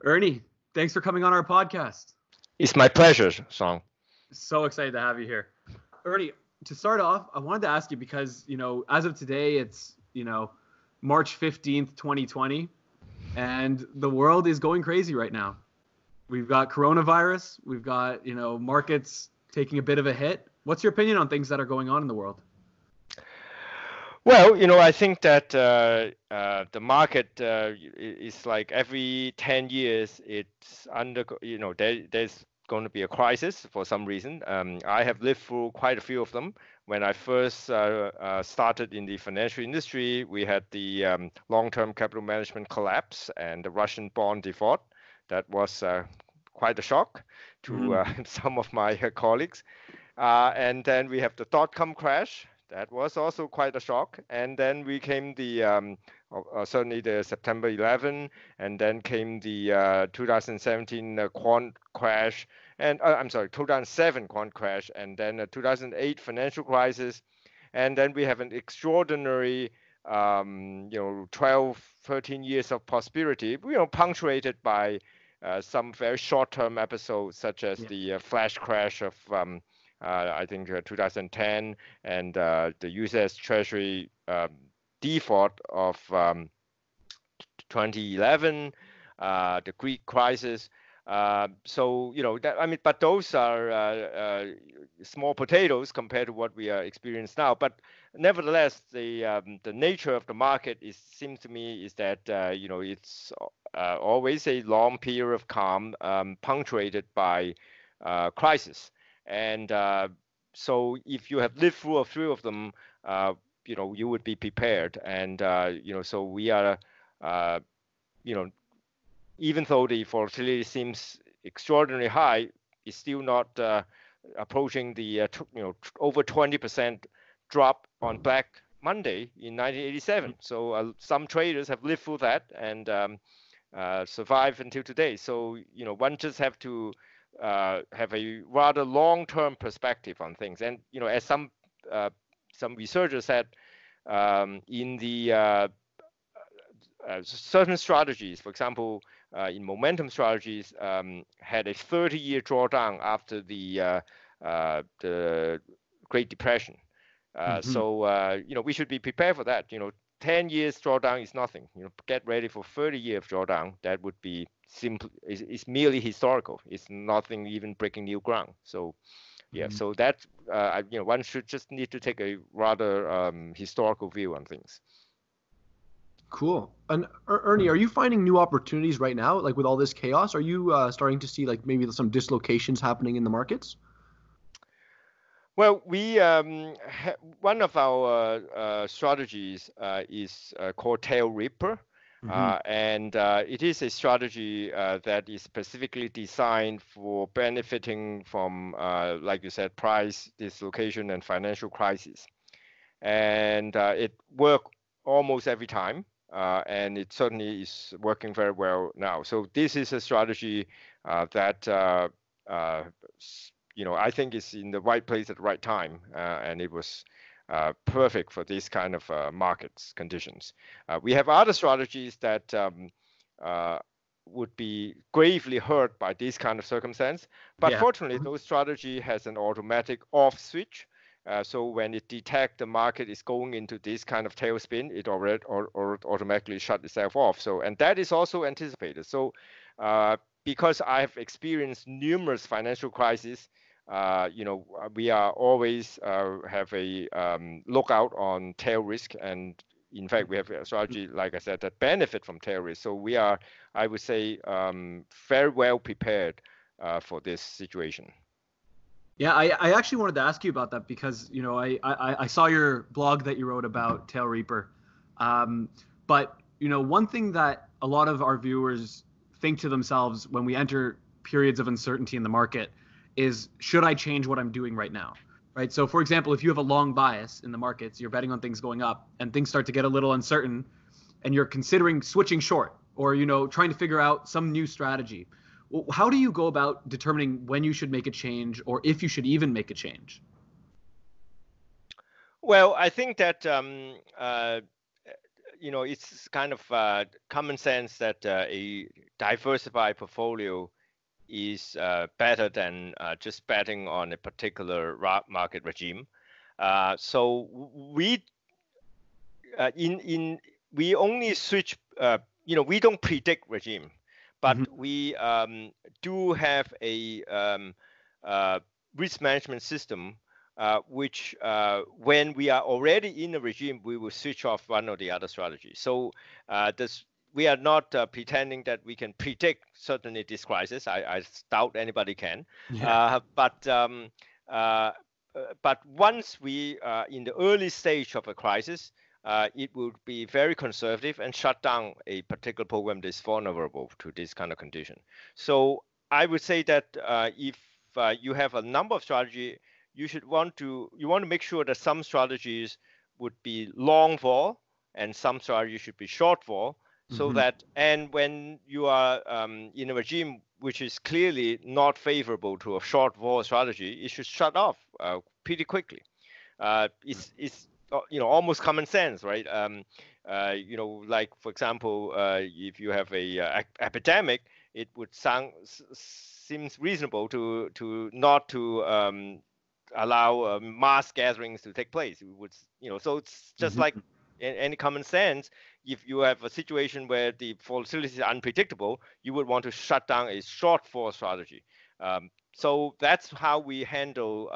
Ernie, thanks for coming on our podcast. It's my pleasure, Song. So excited to have you here. Ernie, to start off, I wanted to ask you because, as of today, it's, March 15th, 2020, and the world is going crazy right now. We've got coronavirus, we've got, markets taking a bit of a hit. What's your opinion on things that are going on in the world? Well, I think that the market is like every 10 years, it's there's going to be a crisis for some reason. I have lived through quite a few of them. When I first started in the financial industry, we had the long-term capital management collapse and the Russian bond default. That was quite a shock to some of my colleagues. And then we have the dot-com crash. That was also quite a shock. And then we came certainly the September 11, and then came the 2017 quant crash, and 2007 quant crash, and then a 2008 financial crisis. And then we have an extraordinary 12, 13 years of prosperity, punctuated by some very short-term episodes, such as the flash crash of I think 2010, and the U.S. Treasury default of 2011, the Greek crisis. But those are small potatoes compared to what we are experiencing now. But nevertheless, the nature of the market seems to me is that it's always a long period of calm, punctuated by crisis. And so if you have lived through a few of them, you would be prepared. And, so we are, even though the volatility seems extraordinarily high, it's still not approaching the, over 20% drop on Black Monday in 1987. So some traders have lived through that and survived until today. So, one just have to have a rather long-term perspective on things. And as some researchers said, in the certain strategies, for example, in momentum strategies, had a 30-year drawdown after the Great Depression. So we should be prepared for that. 10 years drawdown is nothing. Get ready for 30 years drawdown. That would be simple. It's merely historical. It's nothing even breaking new ground. So so that one should just need to take a rather historical view on things. Cool. And Ernie, are you finding new opportunities right now, like with all this chaos? Are you starting to see like maybe some dislocations happening in the markets? Well, we one of our strategies is called Tail Ripper, and it is a strategy that is specifically designed for benefiting from, like you said, price dislocation and financial crisis, and it works almost every time, and it certainly is working very well now. So this is a strategy that I think is in the right place at the right time, and it was perfect for this kind of markets conditions. We have other strategies that would be gravely hurt by this kind of circumstance, but fortunately, those strategy has an automatic off switch. So when it detects the market is going into this kind of tailspin, it already automatically shut itself off. So, and that is also anticipated. So because I have experienced numerous financial crises, we are always have a lookout on tail risk, and in fact, we have a strategy, like I said, that benefit from tail risk. So we are, I would say, very well prepared for this situation. Yeah, I actually wanted to ask you about that because, I saw your blog that you wrote about Tail Reaper. But, one thing that a lot of our viewers think to themselves when we enter periods of uncertainty in the market is, should I change what I'm doing right now? Right. So, for example, if you have a long bias in the markets, you're betting on things going up and things start to get a little uncertain and you're considering switching short or, trying to figure out some new strategy. Well, how do you go about determining when you should make a change or if you should even make a change? Well, I think that, it's kind of common sense that a diversified portfolio is better than just betting on a particular market regime. So we we only switch. We don't predict regime, but we do have a risk management system, which when we are already in a regime, we will switch off one or the other strategy. So we are not pretending that we can predict certainly this crisis. I doubt anybody can. Yeah. But once we are in the early stage of a crisis, it would be very conservative and shut down a particular program that is vulnerable to this kind of condition. So I would say that if you have a number of strategies, you want to make sure that some strategies would be long vol and some strategies should be short vol, so that, and when you are in a regime which is clearly not favorable to a short vol strategy, it should shut off pretty quickly. It's almost common sense, right? Like for example, if you have a epidemic, it would seems reasonable to not to allow mass gatherings to take place. We would, so it's just like any common sense. If you have a situation where the volatility is unpredictable, you would want to shut down a short fall strategy. So that's how we handle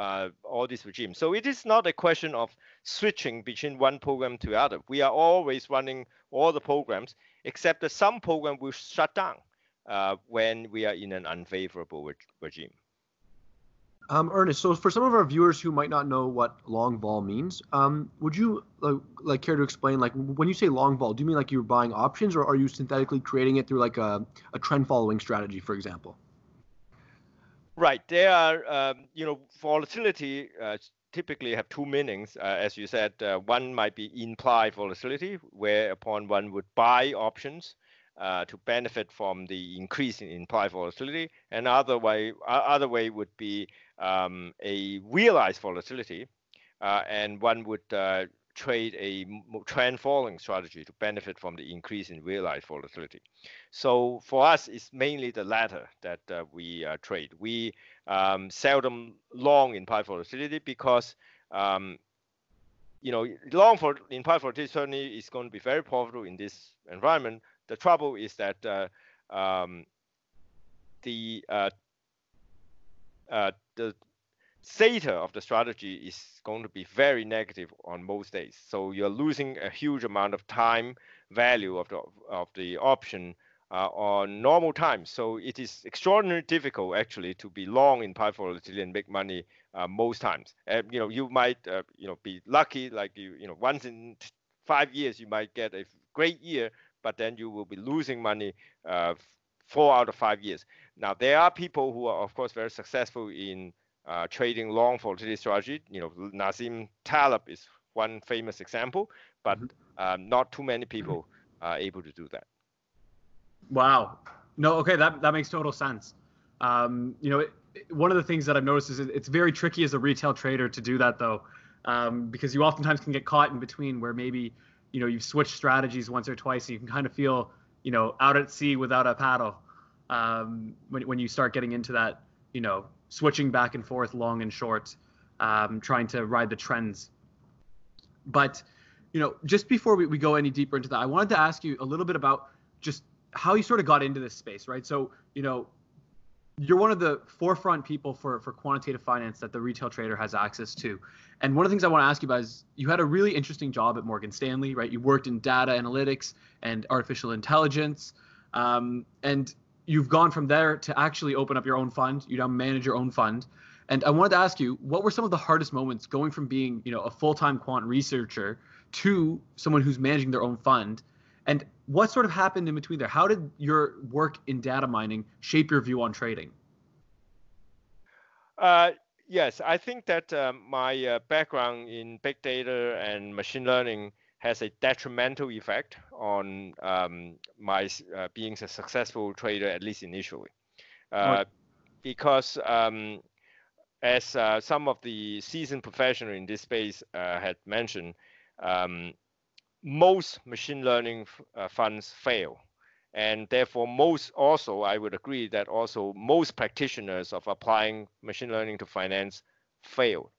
all these regimes. So it is not a question of switching between one program to the other. We are always running all the programs, except that some program will shut down when we are in an unfavorable regime. Ernest, so for some of our viewers who might not know what long vol means, would you like care to explain, like when you say long vol, do you mean like you're buying options, or are you synthetically creating it through like a trend following strategy, for example? Right. There are, volatility typically have two meanings. As you said, one might be implied volatility, whereupon one would buy options to benefit from the increase in implied volatility. And other way would be a realized volatility, and one would trade a trend following strategy to benefit from the increase in realized volatility. So for us, it's mainly the latter that we trade. We seldom long implied volatility because long for implied volatility certainly is going to be very profitable in this environment. The trouble is that the theta of the strategy is going to be very negative on most days. So you're losing a huge amount of time value of the option on normal times. So it is extraordinarily difficult actually to be long in implied volatility and make money most times. You might be lucky, like once in 5 years you might get a great year, but then you will be losing money 4 out of 5 years. Now there are people who are of course very successful in trading long volatility strategy. Nassim Taleb is one famous example, but not too many people are able to do that. Wow. No, okay, that makes total sense. One of the things that I've noticed is it's very tricky as a retail trader to do that, though, because you oftentimes can get caught in between where maybe you've switched strategies once or twice, and you can kind of feel out at sea without a paddle when you start getting into that switching back and forth, long and short, trying to ride the trends. But just before we go any deeper into that, I wanted to ask you a little bit about just how you sort of got into this space, right? So you're one of the forefront people for quantitative finance that the retail trader has access to. And one of the things I want to ask you about is you had a really interesting job at Morgan Stanley, right? You worked in data analytics and artificial intelligence, and you've gone from there to actually open up your own fund. You now manage your own fund. And I wanted to ask you, what were some of the hardest moments going from being, a full-time quant researcher to someone who's managing their own fund? And what sort of happened in between there? How did your work in data mining shape your view on trading? Yes, I think that my background in big data and machine learning has a detrimental effect on my being a successful trader, at least initially. Because as some of the seasoned professionals in this space had mentioned, most machine learning funds fail. And therefore, I would agree that also most practitioners of applying machine learning to finance fail.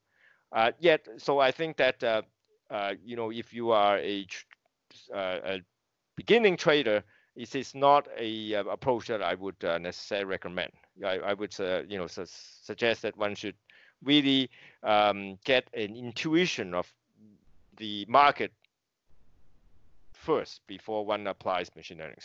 So I think that if you are a beginning trader, it is not a approach that I would necessarily recommend. I would suggest that one should really get an intuition of the market first before one applies machine learning.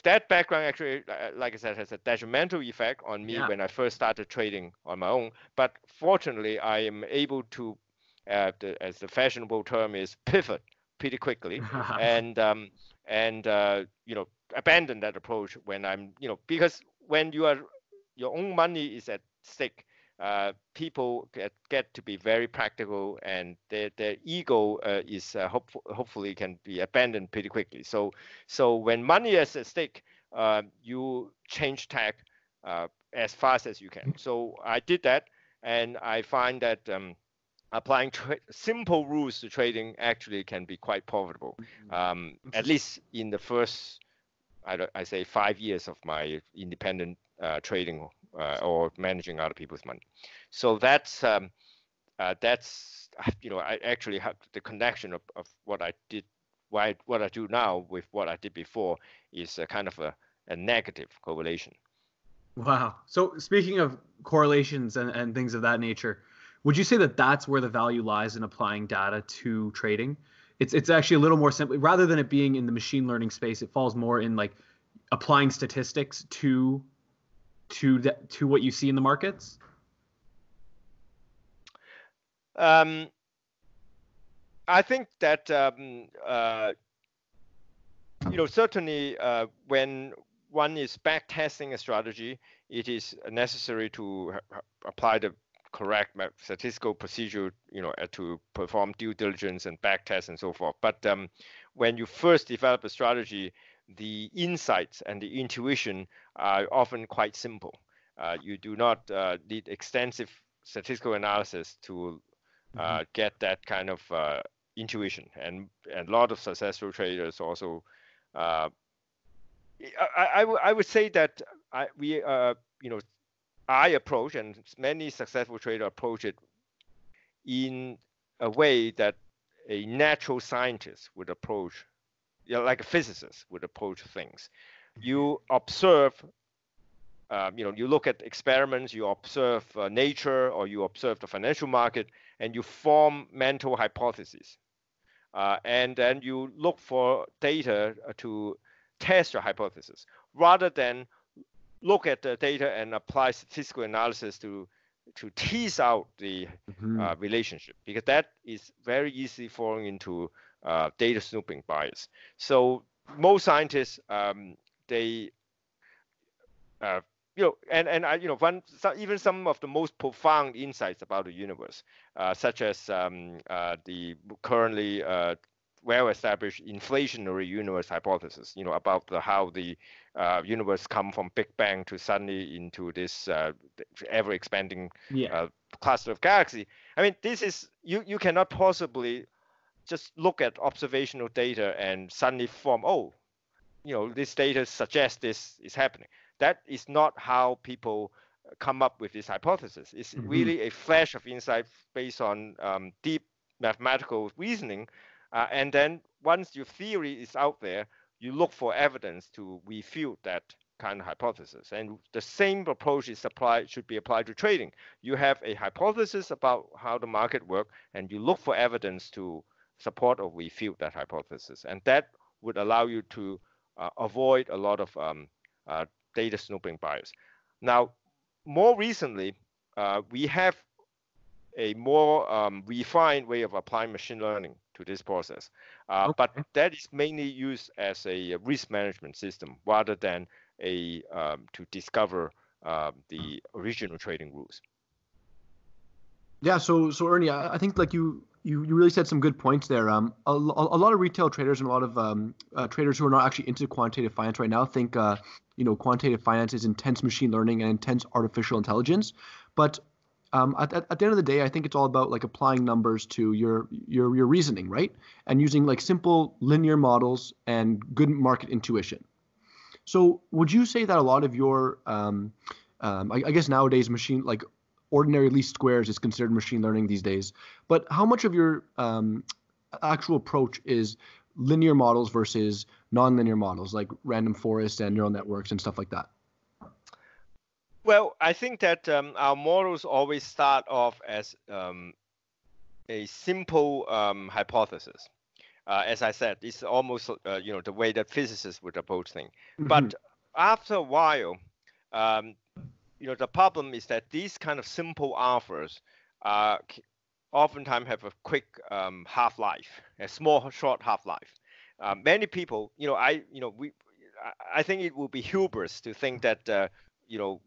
That background actually, like I said, has a detrimental effect on me when I first started trading on my own. But fortunately, I am able to, as the fashionable term is, pivot pretty quickly and abandon that approach when I'm, because when your own money is at stake, people get to be very practical, and their ego is hopefully can be abandoned pretty quickly. So when money is at stake, you change tack as fast as you can. So I did that, and I find that applying simple rules to trading actually can be quite profitable, at least in the first, I say 5 years of my independent trading or managing other people's money. So that's I actually have the connection of what I did, what I do now with what I did before is a kind of a negative correlation. Wow. So speaking of correlations and things of that nature, would you say that that's where the value lies in applying data to trading? It's actually a little more simply, rather than it being in the machine learning space, it falls more in like applying statistics to what you see in the markets? I think that certainly when one is back testing a strategy, it is necessary to apply the correct statistical procedure, to perform due diligence and back test and so forth. But when you first develop a strategy, the insights and the intuition are often quite simple. You do not need extensive statistical analysis to get that kind of intuition, and a lot of successful traders also. I would say that I approach, and many successful traders approach it in a way that a natural scientist would approach, like a physicist would approach things. You observe, you look at experiments, you observe nature, or you observe the financial market, and you form mental hypotheses. And then you look for data to test your hypothesis, rather than look at the data and apply statistical analysis to tease out the relationship, because that is very easily falling into data snooping bias. So most scientists, they even some of the most profound insights about the universe, such as the currently well-established inflationary universe hypothesis, about how the universe come from Big Bang to suddenly into this ever-expanding cluster of galaxy. I mean, this is you cannot possibly just look at observational data and suddenly form, this data suggests this is happening. That is not how people come up with this hypothesis. It's really a flash of insight based on deep mathematical reasoning. And then once your theory is out there, you look for evidence to refute that kind of hypothesis. And the same approach should be applied to trading. You have a hypothesis about how the market works, and you look for evidence to support or refute that hypothesis. And that would allow you to avoid a lot of data snooping bias. Now, more recently, we have a more refined way of applying machine learning to this process. But that is mainly used as a risk management system rather than to discover the original trading rules. Yeah, so Ernie, I think like you really said some good points there. A lot of retail traders and a lot of traders who are not actually into quantitative finance right now think quantitative finance is intense machine learning and intense artificial intelligence. But at the end of the day, I think it's all about like applying numbers to your reasoning, right? And using like simple linear models and good market intuition. So would you say that a lot of your, I guess nowadays like ordinary least squares is considered machine learning these days, but how much of your actual approach is linear models versus nonlinear models like random forest and neural networks and stuff like that? Well, I think that our models always start off as a simple hypothesis. As I said, it's almost the way that physicists would approach things. Mm-hmm. But after a while, the problem is that these kind of simple alphas oftentimes have a quick half-life, a small, short half-life. Many people, I think it will be hubris to think that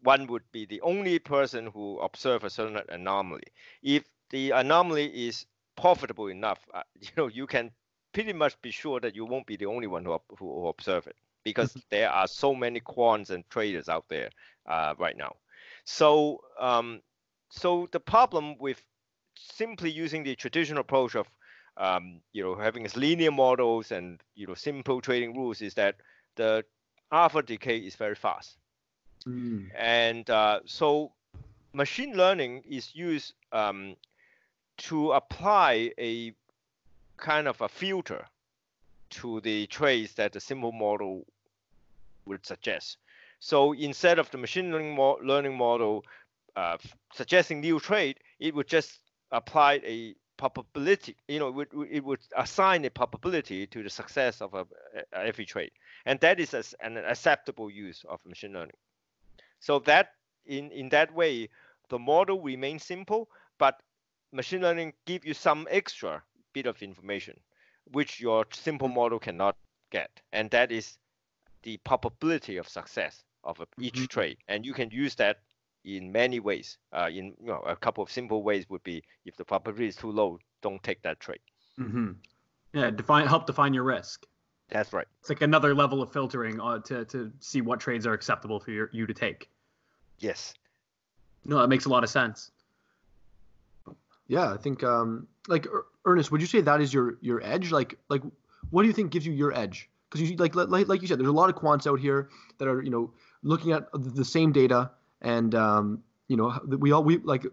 one would be the only person who observe a certain anomaly. If the anomaly is profitable enough, you can pretty much be sure that you won't be the only one who observe it, because there are so many quants and traders out there right now. So the problem with simply using the traditional approach of having linear models and simple trading rules is that the alpha decay is very fast. And so machine learning is used to apply a kind of a filter to the trades that the simple model would suggest. So instead of the machine learning model suggesting new trade, it would just apply a probability. It would assign a probability to the success of every trade, and that is an acceptable use of machine learning. So that in that way, the model remains simple, but machine learning gives you some extra bit of information, which your simple model cannot get, and that is the probability of success of each trade. And you can use that in many ways. A couple of simple ways would be, if the probability is too low, don't take that trade. Yeah, help define your risk. That's right. It's like another level of filtering to see what trades are acceptable for you to take. Yes. No, that makes a lot of sense. Yeah, I think like Ernest, would you say that is your edge? Like what do you think gives you your edge? Because you like you said, there's a lot of quants out here that are looking at the same data, and we like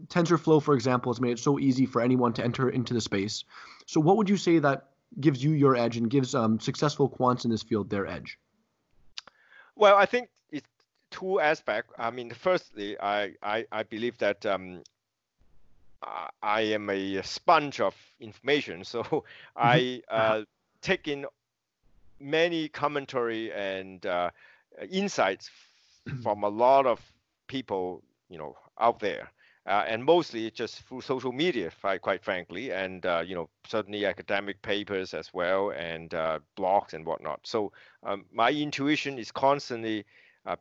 TensorFlow, for example, has made it so easy for anyone to enter into the space. So what would you say that gives you your edge and gives successful quants in this field their edge? Well, I think it's two aspects. I mean, firstly, I believe that I am a sponge of information, so I take in many commentary and insights from a lot of people, out there, and mostly just through social media, quite frankly, and certainly academic papers as well, and blogs and whatnot. So my intuition is constantly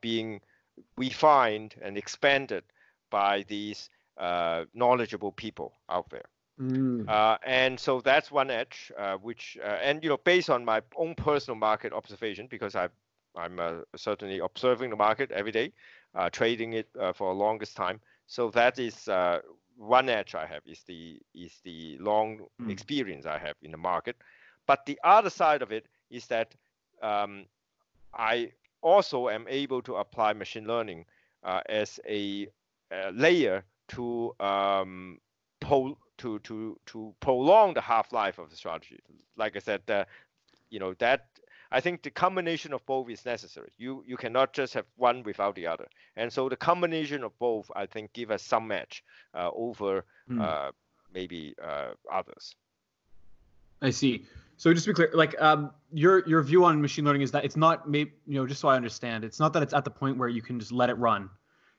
being refined and expanded by these knowledgeable people out there. And so that's one edge, which and based on my own personal market observation, because I'm certainly observing the market every day, trading it for the longest time. So that is one edge I have, is the long experience I have in the market. But the other side of it is that I also am able to apply machine learning as a layer to prolong the half-life of the strategy. Like I said, that I think the combination of both is necessary. You cannot just have one without the other. And so the combination of both, I think, give us some edge over maybe others. I see. So just to be clear, like your view on machine learning is that it's not just so I understand, it's not that it's at the point where you can just let it run.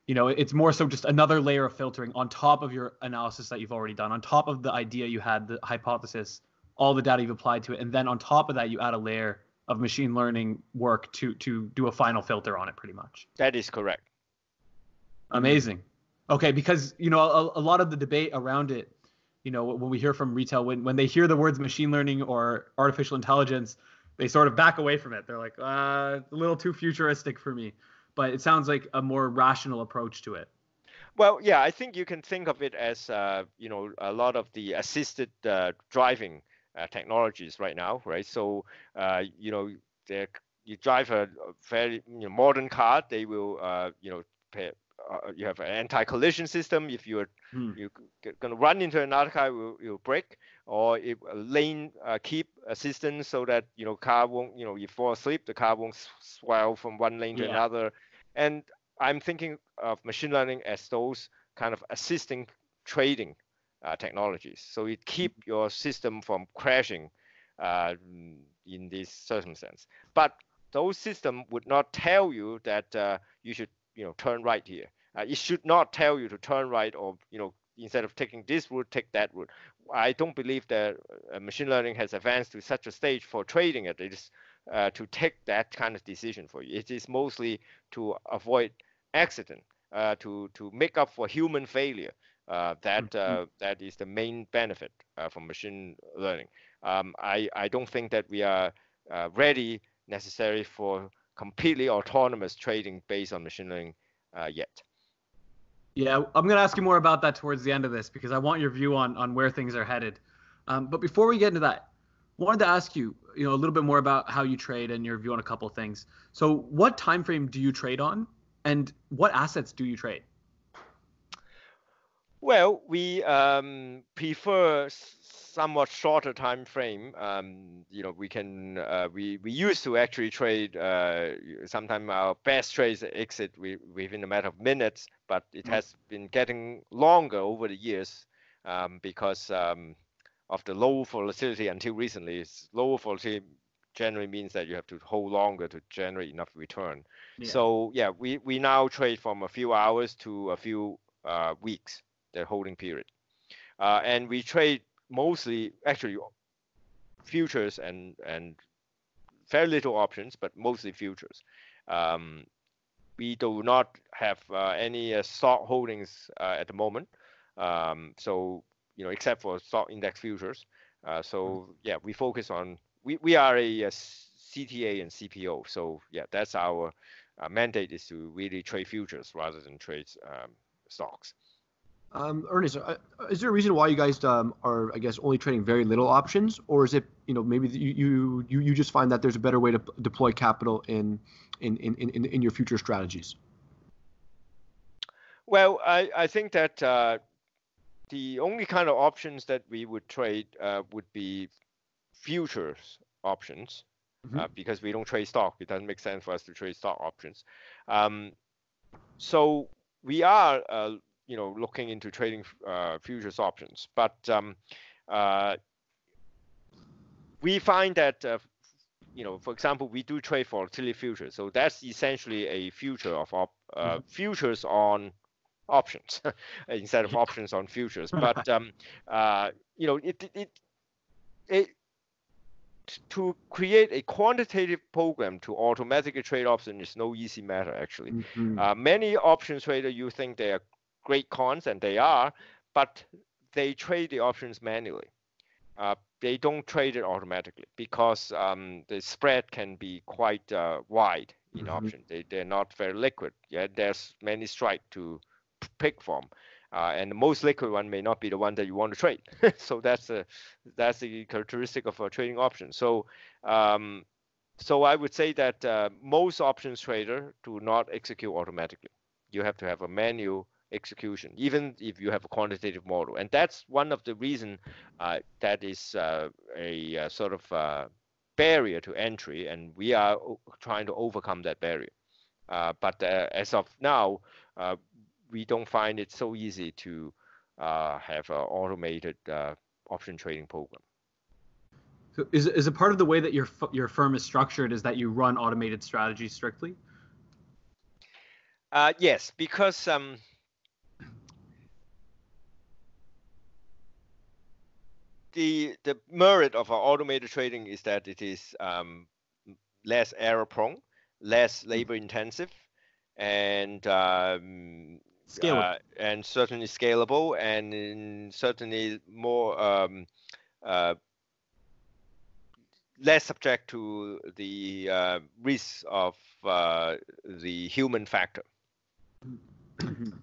It's more so just another layer of filtering on top of your analysis that you've already done, on top of the idea you had, the hypothesis, all the data you've applied to it, and then on top of that, you add a layer of machine learning work to do a final filter on it, pretty much. That is correct. Amazing. Okay, because a lot of the debate around it, when we hear from retail, when they hear the words machine learning or artificial intelligence, they sort of back away from it. They're like, a little too futuristic for me. But it sounds like a more rational approach to it. Well, yeah, I think you can think of it as a lot of the assisted driving technologies right now, right? So you drive a very modern car, they will pay, you have an anti-collision system. If you're going to run into another car, you'll brake, or if a lane keep assistance, so that car won't you fall asleep, the car won't swell from one lane to another. And I'm thinking of machine learning as those kind of assisting trading technologies. So it keep your system from crashing in this circumstance. But those systems would not tell you that you should turn right here. It should not tell you to turn right, or instead of taking this route, take that route. I don't believe that machine learning has advanced to such a stage for trading it. It is to take that kind of decision for you. It is mostly to avoid accident, to make up for human failure. That is the main benefit from machine learning. I don't think that we are ready necessarily for completely autonomous trading based on machine learning yet. Yeah, I'm going to ask you more about that towards the end of this, because I want your view on where things are headed. But before we get into that, I wanted to ask you, a little bit more about how you trade and your view on a couple of things. So what time frame do you trade on, and what assets do you trade? Well, we prefer somewhat shorter time frame. We used to actually trade. Sometimes our best trades exit within a matter of minutes, but it has been getting longer over the years because of the low volatility until recently. Low volatility generally means that you have to hold longer to generate enough return. Yeah. So yeah, we now trade from a few hours to a few weeks, the holding period. And we trade mostly actually futures and very little options, but mostly futures. We do not have any stock holdings at the moment. So except for stock index futures. So yeah, we focus on, we are a CTA and CPO. So yeah, that's our mandate, is to really trade futures rather than trade stocks. Ernest, is there a reason why you guys are, I guess, only trading very little options, or is it, maybe you just find that there's a better way to deploy capital in your future strategies? Well, I think that the only kind of options that we would trade would be futures options, because we don't trade stock. It doesn't make sense for us to trade stock options. So we are looking into trading futures options, but we find that for example, we do trade volatility futures, so that's essentially a future of futures on options instead of options on futures. But to create a quantitative program to automatically trade options is no easy matter, actually. Many options traders, you think they are great cons, and they are, but they trade the options manually. They don't trade it automatically because the spread can be quite wide in options. They're not very liquid. Yeah, there's many strikes to pick from, and the most liquid one may not be the one that you want to trade. So that's the characteristic of a trading option. So so I would say that most options traders do not execute automatically. You have to have a manual execution, even if you have a quantitative model. And that's one of the reasons that is a sort of barrier to entry, and we are trying to overcome that barrier. But as of now, we don't find it so easy to have an automated option trading program. So is it part of the way that your firm is structured is that you run automated strategies strictly? Yes, because the merit of our automated trading is that it is less error prone, less labor intensive, and scalable, and certainly scalable, and certainly more less subject to the risks of the human factor.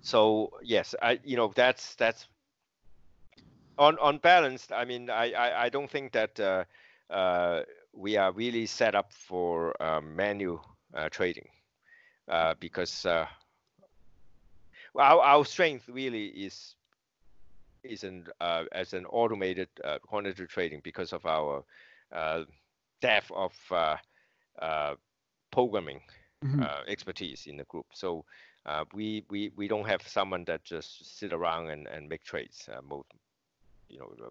So yes, that's on balance. I mean, I don't think that we are really set up for manual trading because our strength really is as an automated quantitative trading because of our depth of programming expertise in the group. So we don't have someone that just sit around and make trades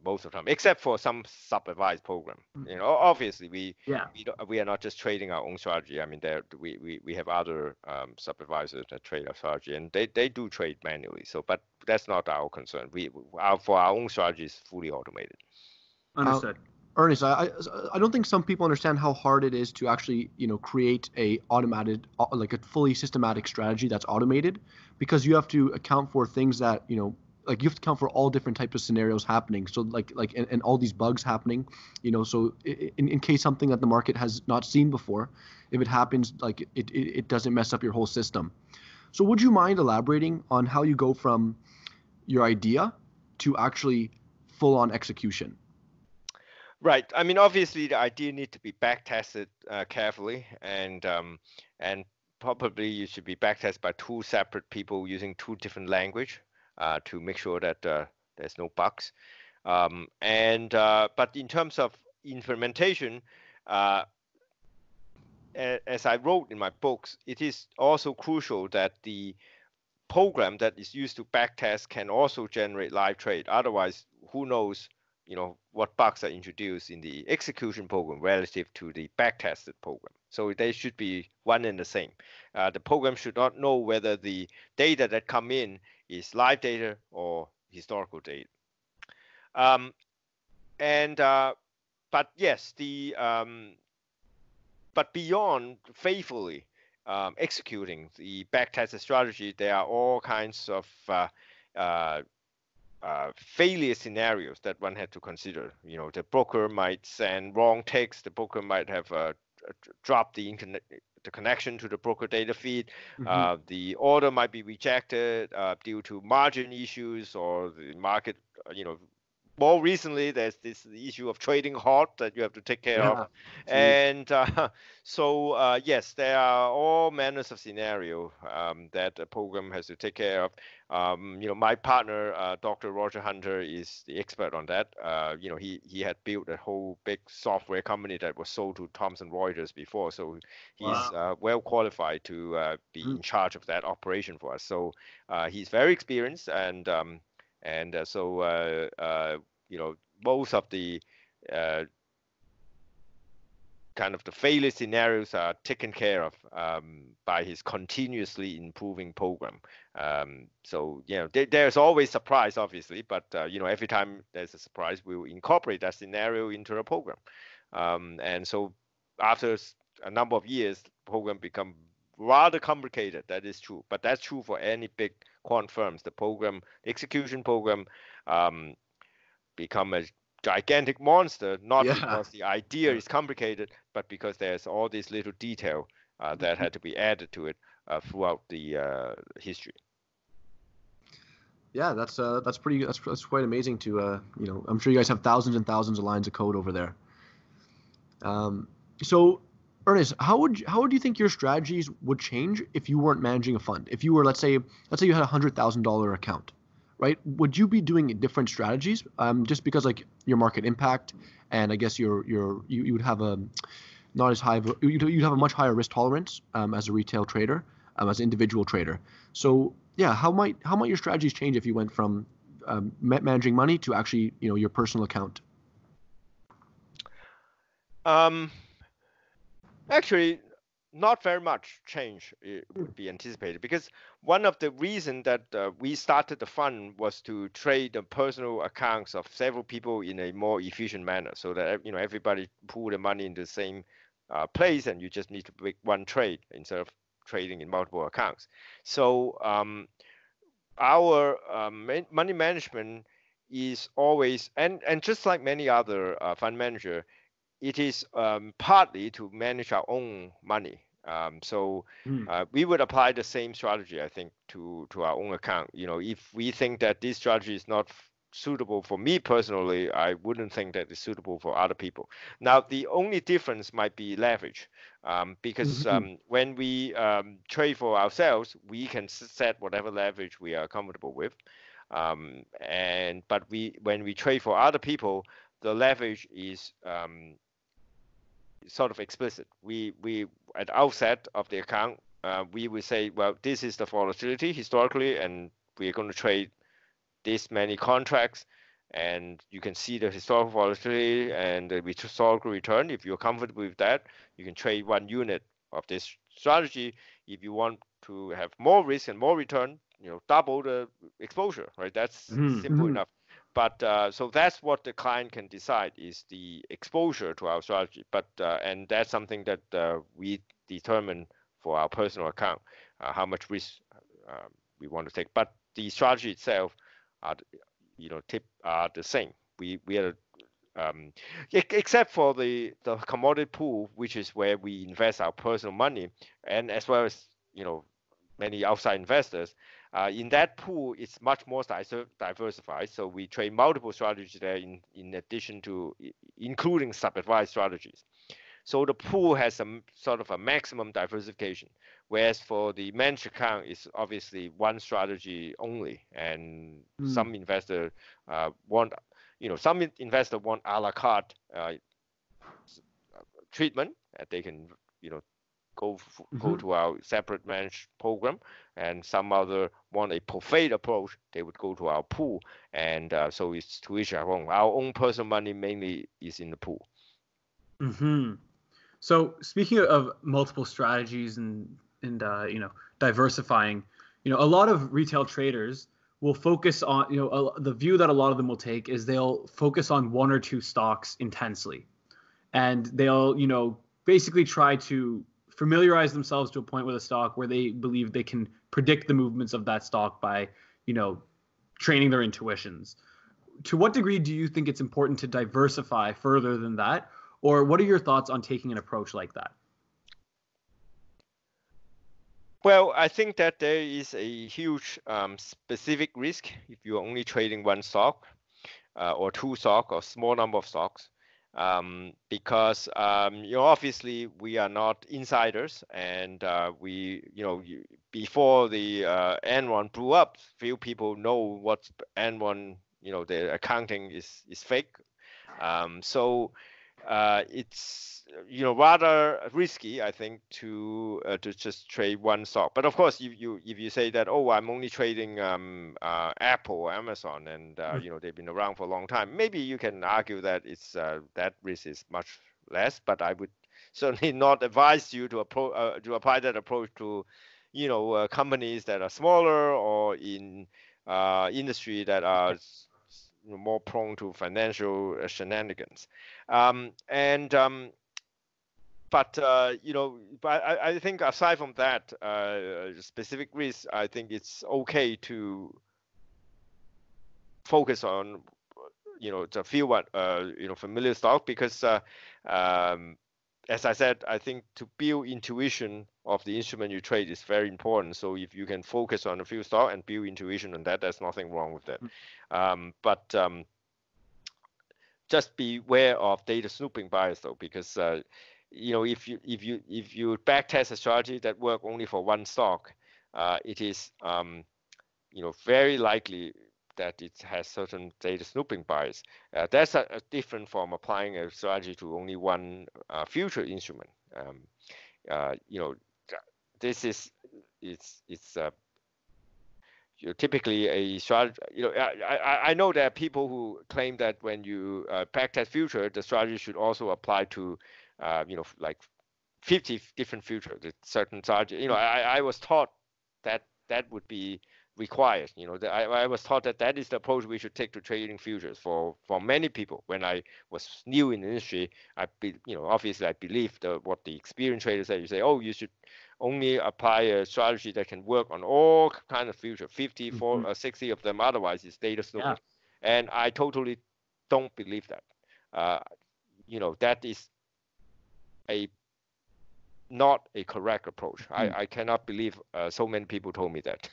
most of the time, except for some supervised program. Obviously we are not just trading our own strategy. I mean, we have other supervisors that trade our strategy, and they do trade manually. So, but that's not our concern. For our own strategy is fully automated. Understood. Ernest, I don't think some people understand how hard it is to actually create a automated, like a fully systematic strategy that's automated, because you have to account for things that like you have to account for all different types of scenarios happening. So and all these bugs happening, so in case something that the market has not seen before, if it happens, like it doesn't mess up your whole system. So would you mind elaborating on how you go from your idea to actually full on execution? Right. I mean, obviously the idea needs to be back tested carefully, and probably you should be back tested by two separate people using two different language to make sure that there's no bugs. But in terms of implementation, as I wrote in my books, it is also crucial that the program that is used to backtest can also generate live trade. Otherwise, who knows, what bugs are introduced in the execution program relative to the backtested program. So they should be one and the same. The program should not know whether the data that come in is live data or historical data. But yes, but beyond faithfully executing the backtested strategy, there are all kinds of failure scenarios that one had to consider. The broker might send wrong text. The broker might have dropped the connection to the broker data feed. The order might be rejected due to margin issues, or the market, more recently, there's this issue of trading hot that you have to take care of. And so, yes, there are all manners of scenario that a program has to take care of. My partner, Dr. Roger Hunter, is the expert on that. He had built a whole big software company that was sold to Thomson Reuters before. So he's well qualified to be in charge of that operation for us. So he's very experienced, and so most of the kind of the failure scenarios are taken care of by his continuously improving program. So there's always surprise, obviously, but every time there's a surprise, we will incorporate that scenario into a program. And so after a number of years, the program become rather complicated. That is true, but that's true for any big quant firms. The execution program become a gigantic monster, not because the idea is complicated, but because there's all this little detail that had to be added to it throughout the history. Yeah, that's quite amazing to I'm sure you guys have thousands and thousands of lines of code over there. So Ernest, how would you think your strategies would change if you weren't managing a fund? If you were, let's say you had $100,000 account, right? Would you be doing different strategies? Just because like your market impact, and I guess you would have not as high you'd have a much higher risk tolerance as a retail trader, as an individual trader. So yeah, how might your strategies change if you went from managing money to actually your personal account? Actually, not very much change would be anticipated, because one of the reasons that we started the fund was to trade the personal accounts of several people in a more efficient manner, so that everybody pool the money in the same place, and you just need to make one trade instead of trading in multiple accounts. So our money management is always, and just like many other fund manager, it is partly to manage our own money. We would apply the same strategy, I think, to our own account. If we think that this strategy is not suitable for me personally, I wouldn't think that it's suitable for other people. Now, the only difference might be leverage, because when we trade for ourselves, we can set whatever leverage we are comfortable with. But when we trade for other people, the leverage is sort of explicit. We at the outset of the account, we will say, well, this is the volatility historically, and we're going to trade this many contracts, and you can see the historical volatility and the historical return. If you're comfortable with that, you can trade 1 unit of this strategy. If you want to have more risk and more return, double the exposure, right? That's simple enough. But so that's what the client can decide, is the exposure to our strategy. But and that's something that we determine for our personal account, how much risk we want to take. But the strategy itself are the same. We are except for the commodity pool, which is where we invest our personal money, and as well as many outside investors. In that pool, it's much more diversified. So we trade multiple strategies there in addition to including sub-advised strategies. So the pool has some sort of a maximum diversification, whereas for the managed account, it's obviously one strategy only, and some investor want a la carte treatment. They can go to our separate managed program, and some other want a buffet approach, they would go to our pool, and so it's to each our own. Our own personal money mainly is in the pool. So speaking of multiple strategies and diversifying, a lot of retail traders will focus on, the view that a lot of them will take is they'll focus on 1 or 2 stocks intensely, and they'll basically try to familiarize themselves to a point with a stock where they believe they can predict the movements of that stock by training their intuitions. To what degree do you think it's important to diversify further than that? Or what are your thoughts on taking an approach like that? Well, I think that there is a huge specific risk if you're only trading 1 stock or 2 stocks or small number of stocks, because obviously we are not insiders, and before the Enron blew up, few people know what Enron, the accounting is fake. So it's rather risky, I think, to just trade 1 stock. But of course, if you say that, oh, I'm only trading Apple or Amazon, and they've been around for a long time, maybe you can argue that it's that risk is much less. But I would certainly not advise you to apply that approach to companies that are smaller or in industry that are more prone to financial shenanigans. But I think aside from that specific risk, I think it's okay to focus on the few familiar stock, because as I said, I think to build intuition of the instrument you trade is very important. So if you can focus on a few stocks and build intuition on that, there's nothing wrong with that. But just beware of data snooping bias, though, because if you backtest a strategy that work only for 1 stock, it is very likely that it has certain data snooping bias. That's different from applying a strategy to only 1 future instrument. This is it's typically a strategy. I know there are people who claim that when you backtest future, the strategy should also apply to like 50 different futures. Certain strategy. I was taught that would be required. I was taught that is the approach we should take to trading futures for many people. When I was new in the industry, obviously I believed what the experienced traders said. You say, oh, you should only apply a strategy that can work on all kind of futures, 50, 60 of them. Otherwise, it's data snooping. Yeah. And I totally don't believe that. That is a not a correct approach. I cannot believe so many people told me that.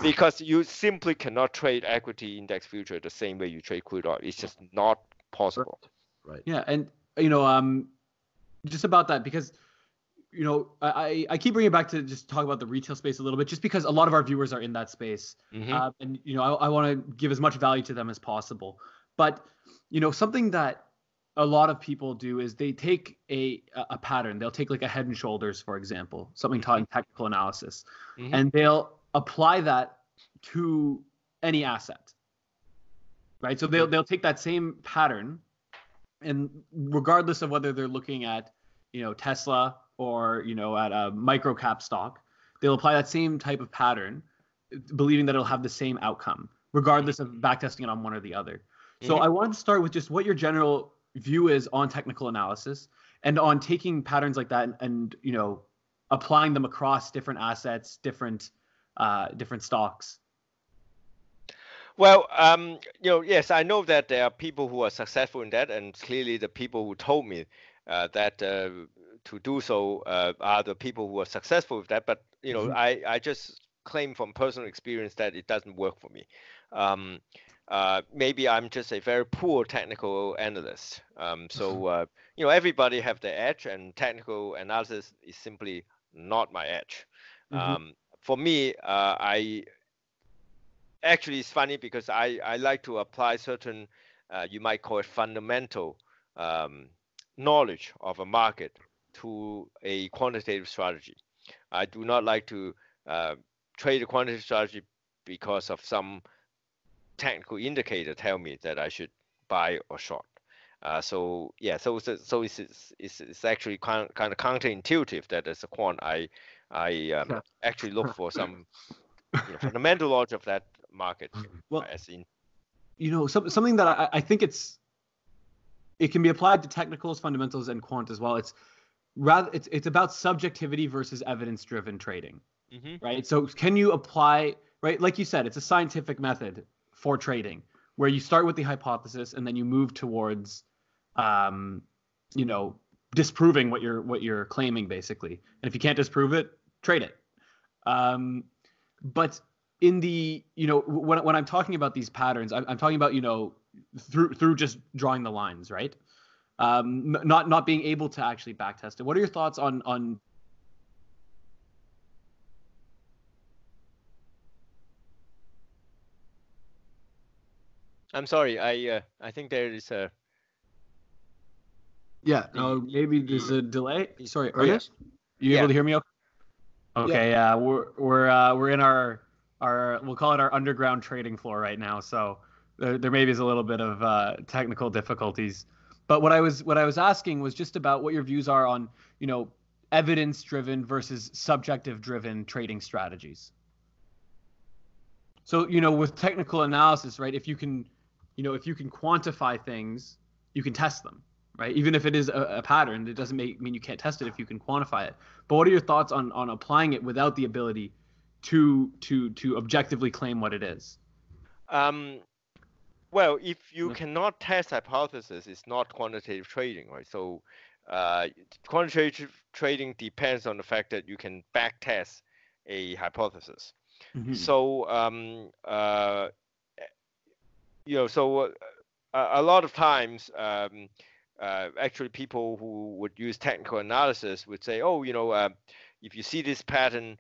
Because you simply cannot trade equity index future the same way you trade crude oil. It's just not possible. Right. Yeah, and just about that, because I keep bringing it back to just talk about the retail space a little bit, just because a lot of our viewers are in that space, and I want to give as much value to them as possible. But something that a lot of people do is they take a pattern. They'll take like a Head and Shoulders, for example, something taught in technical analysis, and they'll apply that to any asset, right? So they'll take that same pattern, and regardless of whether they're looking at Tesla or at a micro cap stock, they'll apply that same type of pattern, believing that it'll have the same outcome, regardless of backtesting it on one or the other. So I wanted to start with just what your general view is on technical analysis and on taking patterns like that and applying them across different assets, different stocks. Well, yes, I know that there are people who are successful in that, and clearly the people who told me that to do so are the people who are successful with that. But I just claim from personal experience that it doesn't work for me. Maybe I'm just a very poor technical analyst. So everybody have their edge, and technical analysis is simply not my edge. For me, actually, it's funny because I like to apply certain, you might call it fundamental knowledge of a market to a quantitative strategy. I do not like to trade a quantitative strategy because of some technical indicator tell me that I should buy or short. So it's actually kind of counterintuitive that as a quant I actually look for some fundamental knowledge of that market. Well, something that I think it can be applied to technicals, fundamentals, and quant as well. It's about subjectivity versus evidence-driven trading, right? So can you apply, right? Like you said, it's a scientific method for trading where you start with the hypothesis and then you move towards, disproving what you're claiming, basically. And if you can't disprove it, trade it. But in the when I'm talking about these patterns, I'm talking about through just drawing the lines, right? Not being able to actually backtest it. What are your thoughts on I'm sorry, I think there is a maybe there's a delay. Sorry, Oh, yeah. Ernest, you able to hear me? Okay, yeah, we're in our we'll call it our underground trading floor right now, so there maybe is a little bit of technical difficulties. But what I was asking was just about what your views are on evidence-driven versus subjective-driven trading strategies. So with technical analysis, right? If you can quantify things, you can test them, right? Even if it is a pattern, it doesn't mean you can't test it if you can quantify it. But what are your thoughts on applying it without the ability to objectively claim what it is? Well, if you cannot test hypothesis, it's not quantitative trading, right? So quantitative trading depends on the fact that you can backtest a hypothesis. So a lot of times actually people who would use technical analysis would say, if you see this pattern,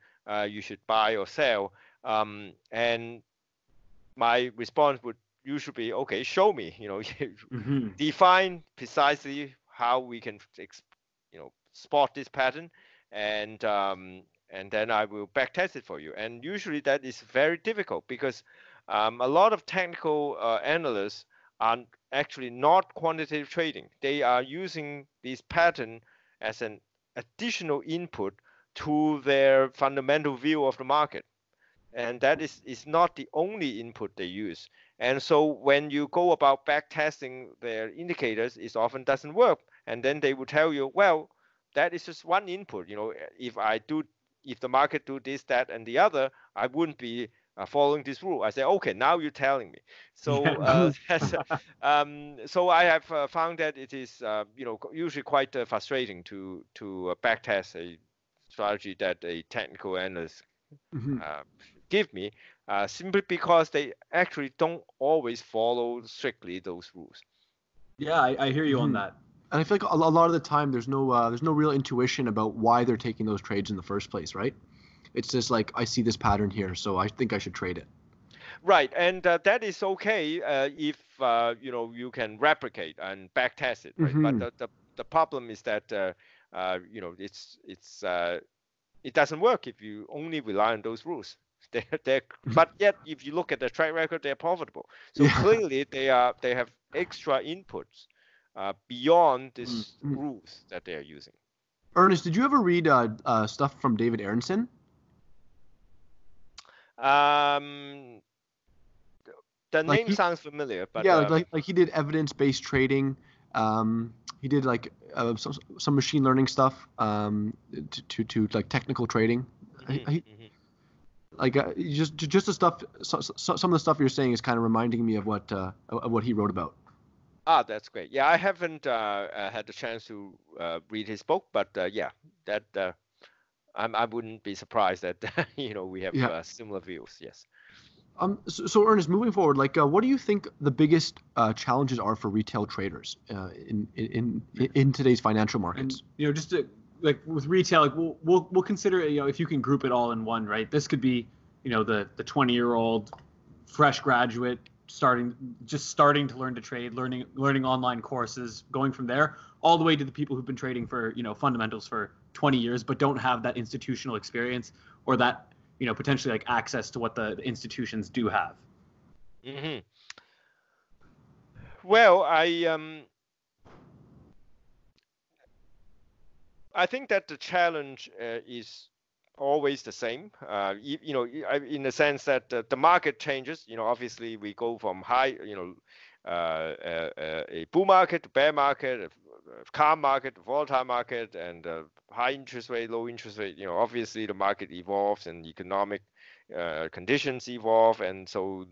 you should buy or sell. And my response would usually be, okay, show me, define precisely how we can spot this pattern, and then I will backtest it for you. And usually that is very difficult because a lot of technical analysts are actually not quantitative trading. They are using this pattern as an additional input to their fundamental view of the market. And that is not the only input they use. And so when you go about backtesting their indicators, it often doesn't work. And then they will tell you, well, that is just one input. If the market do this, that, and the other, I wouldn't be following this rule. I say, okay, now you're telling me. So so I have found that it is usually quite frustrating to backtest a strategy that a technical analyst give me, simply because they actually don't always follow strictly those rules. Yeah, I hear you on that. And I feel like a lot of the time there's no real intuition about why they're taking those trades in the first place, right? It's just like, I see this pattern here, so I think I should trade it. Right, and that is okay if you can replicate and backtest it, right? But the problem is that it doesn't work if you only rely on those rules. But yet, if you look at the track record, they're profitable. So clearly, they have extra inputs beyond these rules that they are using. Ernest, did you ever read stuff from David Aronson? The name sounds familiar, but yeah, like he did evidence-based trading. He did like some machine learning stuff to like technical trading. Like just the stuff. Some of the stuff you're saying is kind of reminding me of what he wrote about. Ah, that's great. Yeah, I haven't had the chance to read his book, but yeah, that I wouldn't be surprised that we have similar views. Yes. So Ernest, moving forward, like, what do you think the biggest challenges are for retail traders in today's financial markets? And, just to, like with retail, like we'll consider it, if you can group it all in one, right? This could be, the 20-year-old fresh graduate starting to learn to trade, learning online courses, going from there all the way to the people who've been trading for, fundamentals for 20 years, but don't have that institutional experience or that, potentially like access to what the institutions do have. Well, I think that the challenge is always the same. In the sense that the market changes. Obviously we go from high, a bull market to bear market, a calm market, a volatile market, and high interest rate, low interest rate. Obviously the market evolves and economic conditions evolve, and so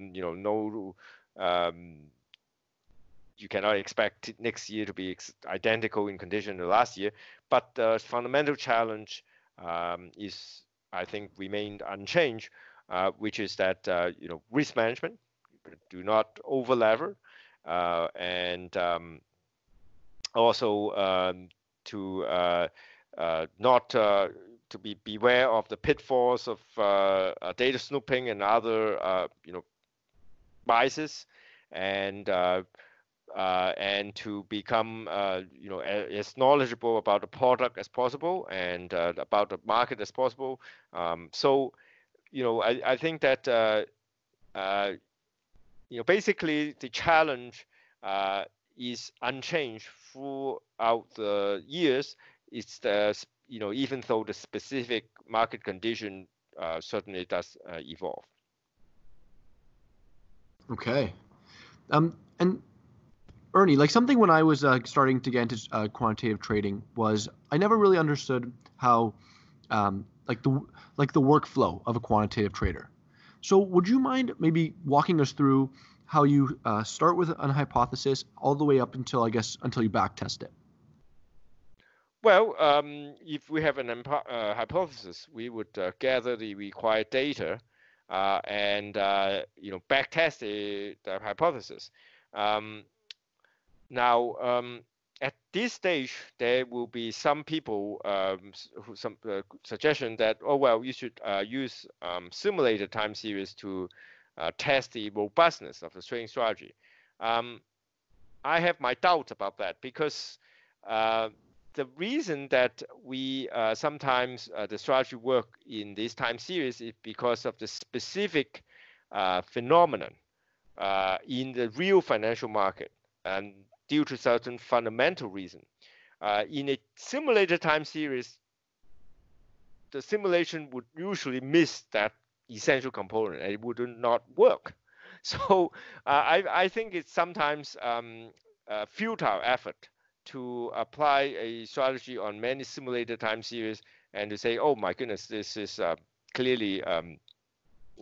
you cannot expect next year to be identical in condition to last year. But the fundamental challenge is, I think, remained unchanged, which is that risk management, do not over lever, and also to not to beware of the pitfalls of data snooping and other biases, and to become as knowledgeable about the product as possible and about the market as possible. So I think that basically the challenge is unchanged throughout the years. It's even though the specific market condition certainly does evolve. Okay. And Ernie, like something when I was starting to get into quantitative trading was I never really understood how like the workflow of a quantitative trader. So would you mind maybe walking us through how you start with a hypothesis all the way up until you backtest it? Well, if we have an hypothesis, we would gather the required data and backtest the hypothesis. Now, at this stage, there will be some people, some suggestion that, you should use simulated time series to test the robustness of the trading strategy. I have my doubts about that because the reason that we sometimes the strategy work in this time series is because of the specific phenomenon in the real financial market, and due to certain fundamental reason. In a simulated time series, the simulation would usually miss that essential component and it would not work. So I think it's sometimes a futile effort to apply a strategy on many simulated time series and to say, oh my goodness, this is clearly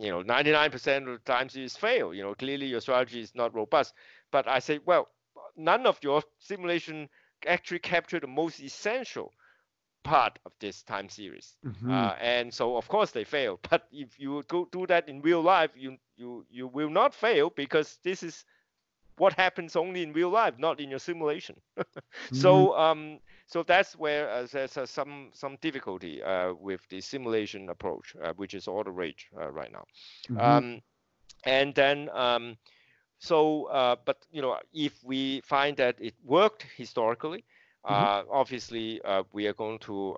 99% of the time series fail. Clearly your strategy is not robust. But I say, well, none of your simulation actually capture the most essential part of this time series. And so of course they fail. But if you go do that in real life, you will not fail, because this is what happens only in real life, not in your simulation. So that's where there's some difficulty with the simulation approach, which is all the rage right now. And then but if we find that it worked historically, obviously we are going to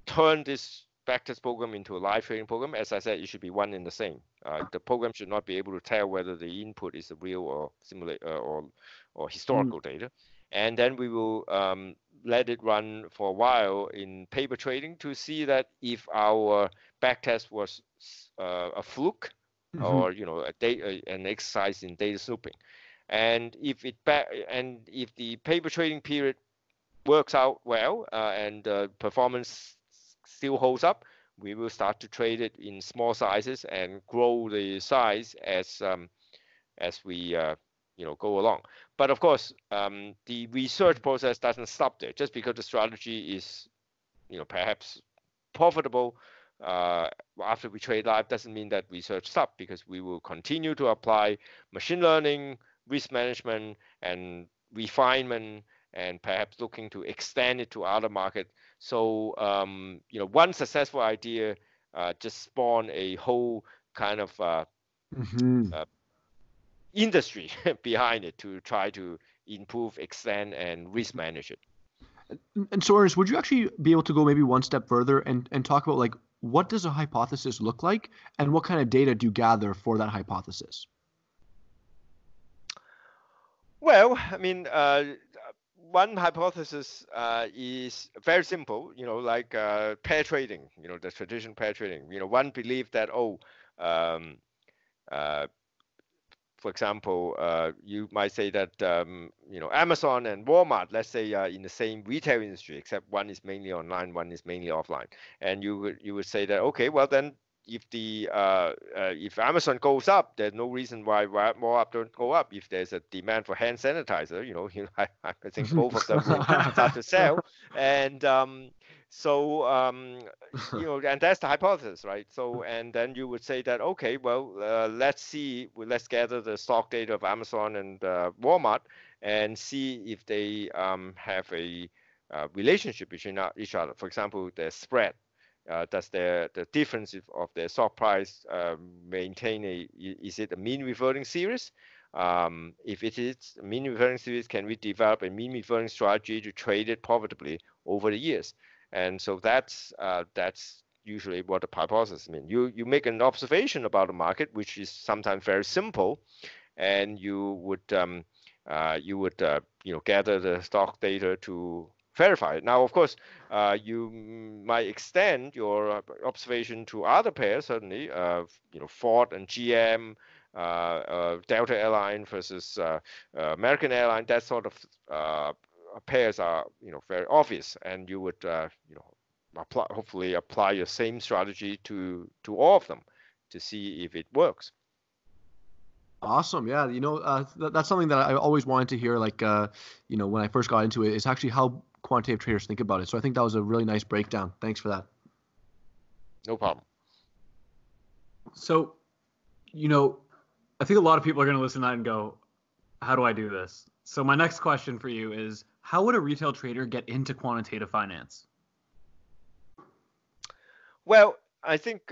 turn this backtest program into a live trading program. As I said, it should be one and the same. The program should not be able to tell whether the input is a real or simulate or historical data. And then we will let it run for a while in paper trading to see that if our backtest was a fluke, or an exercise in data snooping, and if the paper trading period works out well and performance still holds up, we will start to trade it in small sizes and grow the size as we go along. But of course, the research process doesn't stop there. Just because the strategy is perhaps profitable after we trade live doesn't mean that research stops, because we will continue to apply machine learning, risk management, and refinement, and perhaps looking to extend it to other markets. So one successful idea just spawn a whole kind of industry behind it to try to improve, extend, and risk manage it. And so, Ernest, would you actually be able to go maybe one step further and talk about, like, what does a hypothesis look like, and what kind of data do you gather for that hypothesis? Well, I mean, one hypothesis is very simple, like pair trading, the traditional pair trading. One believe that, for example, you might say that Amazon and Walmart, let's say, in the same retail industry, except one is mainly online, one is mainly offline, and you would say that, okay, well then, if Amazon goes up, there's no reason why Walmart don't go up. If there's a demand for hand sanitizer, I think both of them will start to sell, and and that's the hypothesis, right? So, and then you would say that, okay, well, let's gather the stock data of Amazon and Walmart and see if they have a relationship between each other. For example, the spread. Does the difference of their stock price maintain is it a mean reverting series? If it is a mean reverting series, can we develop a mean reverting strategy to trade it profitably over the years? And so that's usually what the hypothesis means. You make an observation about the market, which is sometimes very simple, and you would gather the stock data to verify it. Now, of course, you might extend your observation to other pairs, certainly, Ford and GM, Delta Airline versus American Airline. That sort of pairs are, very obvious, and you would, hopefully apply your same strategy to all of them to see if it works. Awesome. Yeah. That's something that I always wanted to hear, like, when I first got into it, is actually how quantitative traders think about it. So I think that was a really nice breakdown. Thanks for that. No problem. So, I think a lot of people are going to listen to that and go, how do I do this? So my next question for you is, how would a retail trader get into quantitative finance? Well, I think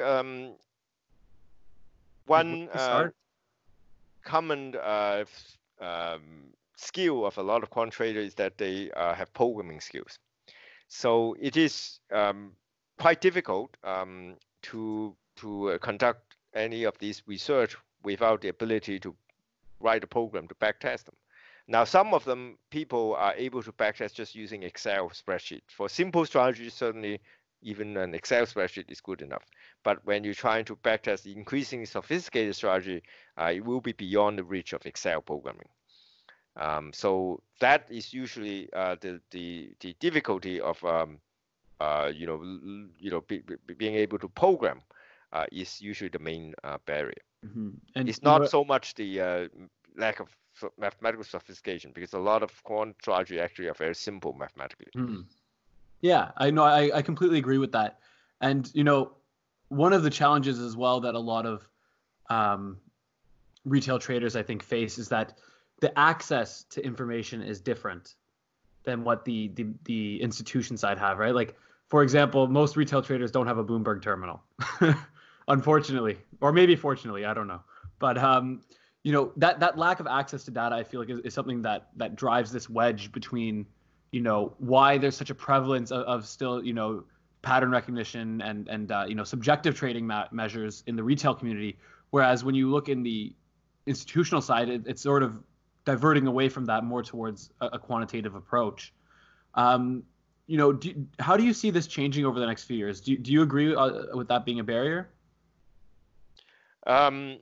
one common skill of a lot of quant traders is that they have programming skills. So it is quite difficult to conduct any of these research without the ability to write a program to backtest them. Now, some of them people are able to backtest just using Excel spreadsheet. For simple strategies, certainly even an Excel spreadsheet is good enough. But when you're trying to backtest the increasingly sophisticated strategy, it will be beyond the reach of Excel programming. So that is usually the difficulty of being able to program is usually the main barrier. Mm-hmm. And it's not so much the lack of mathematical sophistication, because a lot of quant strategy actually are very simple mathematically. Mm-hmm. Yeah, I know. I completely agree with that. And, one of the challenges as well that a lot of retail traders, I think, face is that the access to information is different than what the institution side have, right? Like, for example, most retail traders don't have a Bloomberg terminal, unfortunately, or maybe fortunately, I don't know. But that lack of access to data, I feel like, is something that drives this wedge between, why there's such a prevalence of still, pattern recognition and subjective trading measures in the retail community, whereas when you look in the institutional side, it's sort of diverting away from that more towards a quantitative approach. How do you see this changing over the next few years? Do you agree with that being a barrier? I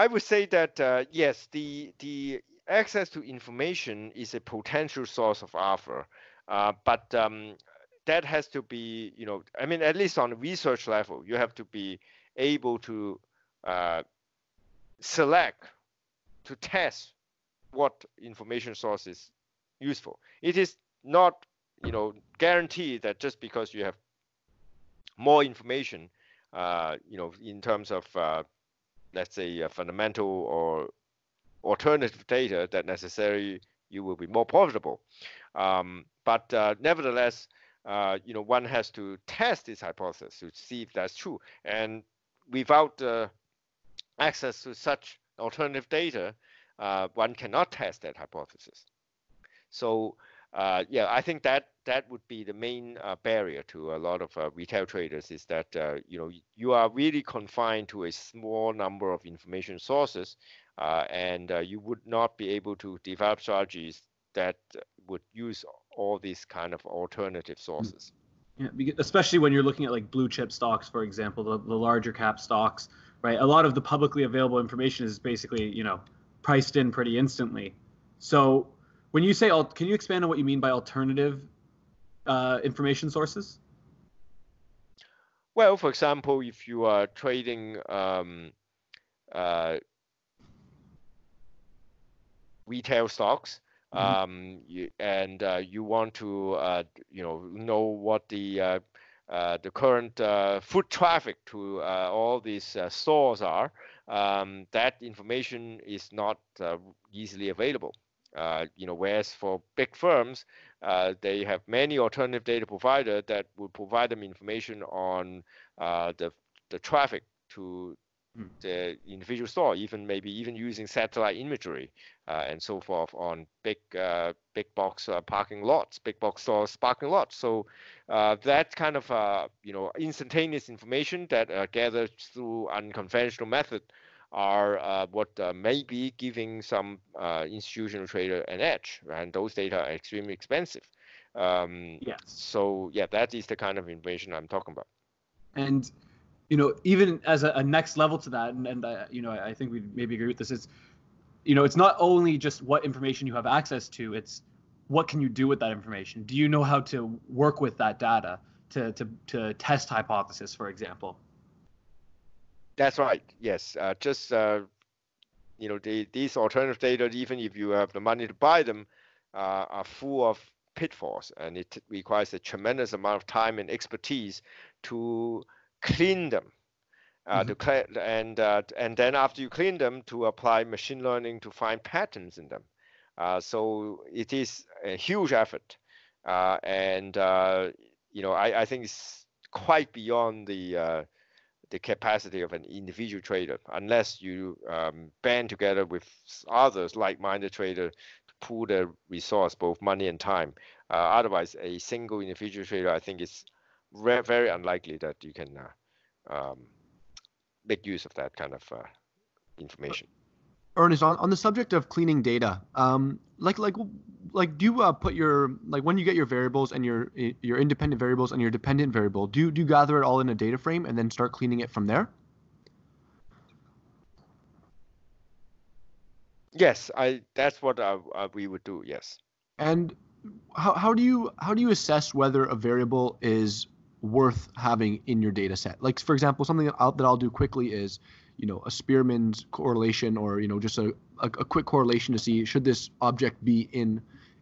would say that yes, the access to information is a potential source of alpha, but that has to be, I mean, at least on the research level, you have to be able to select, to test what information source is useful. It is not, guaranteed that just because you have more information, in terms of let's say fundamental or alternative data, that necessarily you will be more profitable. But nevertheless, one has to test this hypothesis to see if that's true. And without access to such alternative data, one cannot test that hypothesis. So yeah, I think that would be the main barrier to a lot of retail traders, is that you are really confined to a small number of information sources, and you would not be able to develop strategies that would use all these kind of alternative sources. Yeah, especially when you're looking at like blue chip stocks, for example, the larger cap stocks, right? A lot of the publicly available information is basically, priced in pretty instantly. So when you say, can you expand on what you mean by alternative information sources? Well, for example, if you are trading retail stocks, you want to know what the current foot traffic to all these stores are, that information is not easily available. Whereas for big firms, they have many alternative data providers that will provide them information on the traffic to the individual store, maybe even using satellite imagery and so forth on big box parking lots, big box stores parking lots. So that kind of instantaneous information that are gathered through unconventional method are what may be giving some institutional trader an edge, and those data are extremely expensive. Yes. So yeah, that is the kind of information I'm talking about. And even as a next level to that, and I think we maybe agree with this, is it's not only just what information you have access to, it's what can you do with that information. Do you know how to work with that data to test hypothesis, for example? That's right. Yes. These alternative data, even if you have the money to buy them, are full of pitfalls, and it requires a tremendous amount of time and expertise to clean them. And then after you clean them, to apply machine learning to find patterns in them. So it is a huge effort, I think it's quite beyond the capacity of an individual trader, unless you band together with others like-minded traders to pool their resource, both money and time. Otherwise, a single individual trader, I think, is very unlikely that you can make use of that kind of information. Ernest, on the subject of cleaning data, do you put your, when you get your variables and your independent variables and your dependent variable, do you gather it all in a data frame and then start cleaning it from there? Yes, that's what we would do. Yes. And how do you assess whether a variable is worth having in your data set? Like, for example, something that I'll do quickly is, a Spearman's correlation, or just a quick correlation to see should this object be in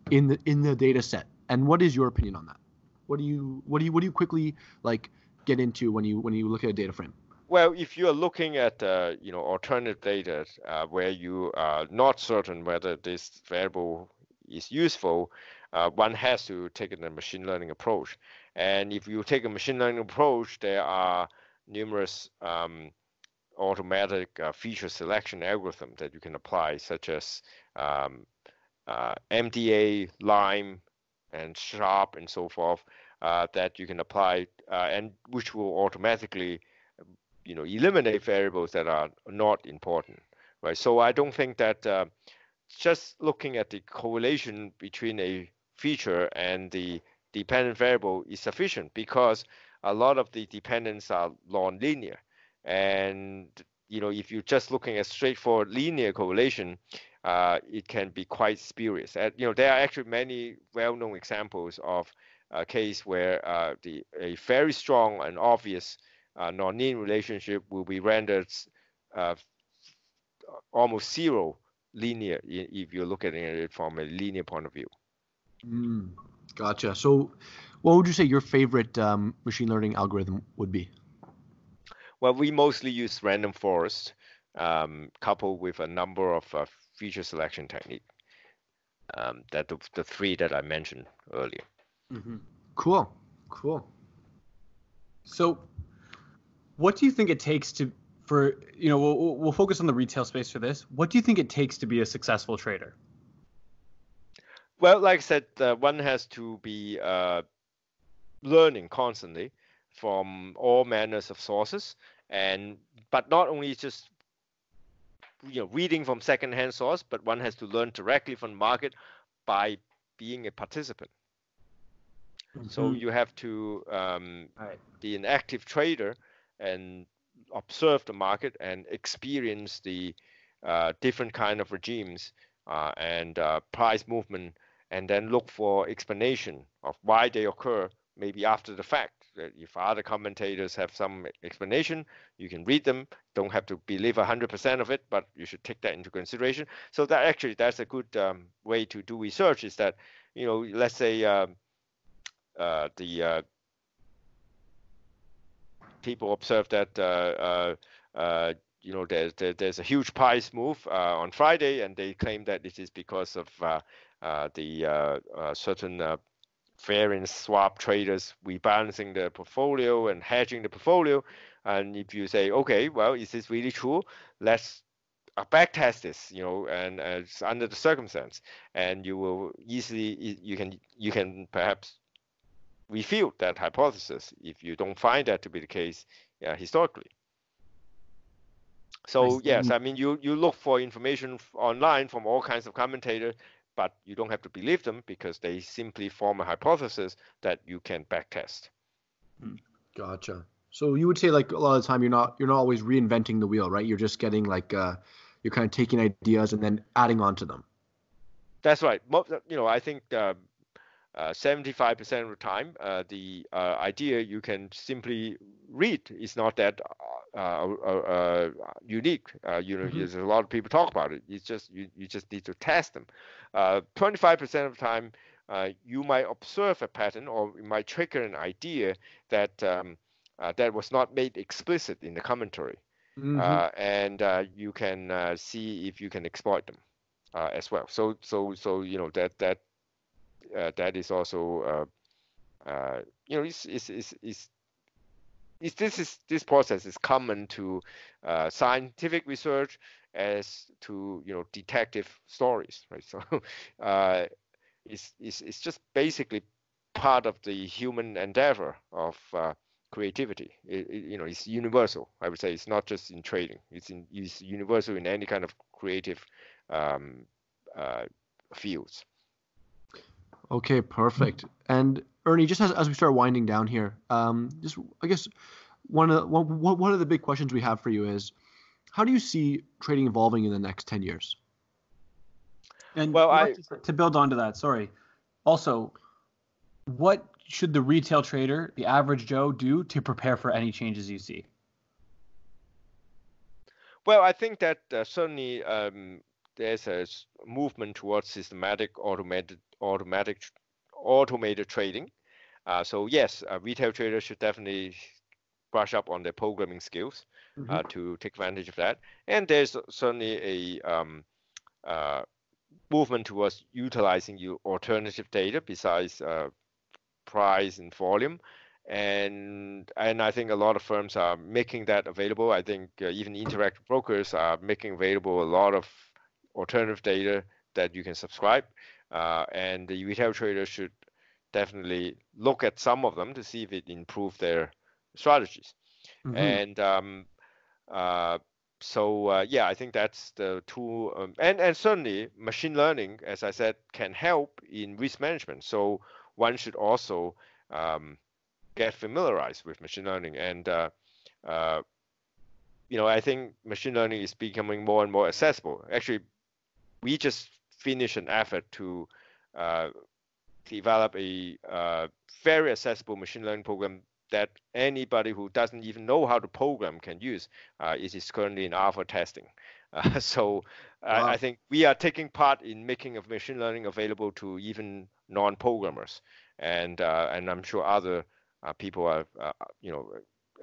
the data set. And what is your opinion on that? What do you quickly like get into when you look at a data frame? Well, if you are looking at alternative data where you are not certain whether this variable is useful, one has to take a machine learning approach. And if you take a machine learning approach, there are numerous automatic feature selection algorithms that you can apply, such as MDA, Lime, and Sharp, and so forth, that you can apply, and which will automatically eliminate variables that are not important, right? So I don't think that just looking at the correlation between a feature and the dependent variable is sufficient, because a lot of the dependents are non-linear. And if you're just looking at straightforward linear correlation, it can be quite spurious. And there are actually many well-known examples of a case where a very strong and obvious non-linear relationship will be rendered almost zero linear if you're looking at it from a linear point of view. Gotcha. So what would you say your favorite machine learning algorithm would be? Well, we mostly use random forest coupled with a number of feature selection technique. That the three that I mentioned earlier. Mm-hmm. Cool. So what do you think it takes we'll focus on the retail space for this. What do you think it takes to be a successful trader? Well, like I said, one has to be learning constantly from all manners of sources, but not only just reading from secondhand source, but one has to learn directly from the market by being a participant. Mm-hmm. So you have to be an active trader and observe the market and experience the different kind of regimes and price movement, and then look for explanation of why they occur, maybe after the fact. If other commentators have some explanation, you can read them. Don't have to believe 100% of it, but you should take that into consideration. So that's a good way to do research, is that, let's say the people observe that there's a huge price move on Friday, and they claim that it is because of the certain variance swap traders rebalancing the portfolio and hedging the portfolio. And if you say, okay, well, is this really true? Let's backtest this, and it's under the circumstance, and you will easily you can perhaps refute that hypothesis if you don't find that to be the case historically. So yes, I mean, you look for information online from all kinds of commentators, but you don't have to believe them, because they simply form a hypothesis that you can backtest. Gotcha. So you would say, like, a lot of the time you're not always reinventing the wheel, right? You're just getting you're kind of taking ideas and then adding on to them. That's right. I think 75% of the time, the idea you can simply read is not that unique. There's a lot of people talk about it. It's just you just need to test them. 25% of the time, you might observe a pattern, or you might trigger an idea that that was not made explicit in the commentary, and you can see if you can exploit them as well. So that is also this process is common to scientific research as to detective stories, right? So it's just basically part of the human endeavor of creativity. It's universal. I would say it's not just in trading. It's universal in any kind of creative fields. Okay, perfect. And Ernie, just as we start winding down here, just I guess one of the big questions we have for you is, how do you see trading evolving in the next 10 years? And to build onto that, sorry, Also, what should the retail trader, the average Joe, do to prepare for any changes you see? Well, I think that certainly there's a movement towards systematic automated trading. So yes, retail traders should definitely brush up on their programming skills to take advantage of that. And there's certainly a movement towards utilizing your alternative data besides price and volume. And I think a lot of firms are making that available. I think even interactive brokers are making available a lot of alternative data that you can subscribe. And the retail traders should definitely look at some of them to see if it improves their strategies. And yeah, I think that's the tool. And certainly machine learning, as I said, can help in risk management. So one should also get familiarized with machine learning. And I think machine learning is becoming more and more accessible. Actually, we just finished an effort to develop a very accessible machine learning program that anybody who doesn't even know how to program can use. It is currently in alpha testing. So wow. I think we are taking part in making of machine learning available to even non-programmers, and I'm sure other people are,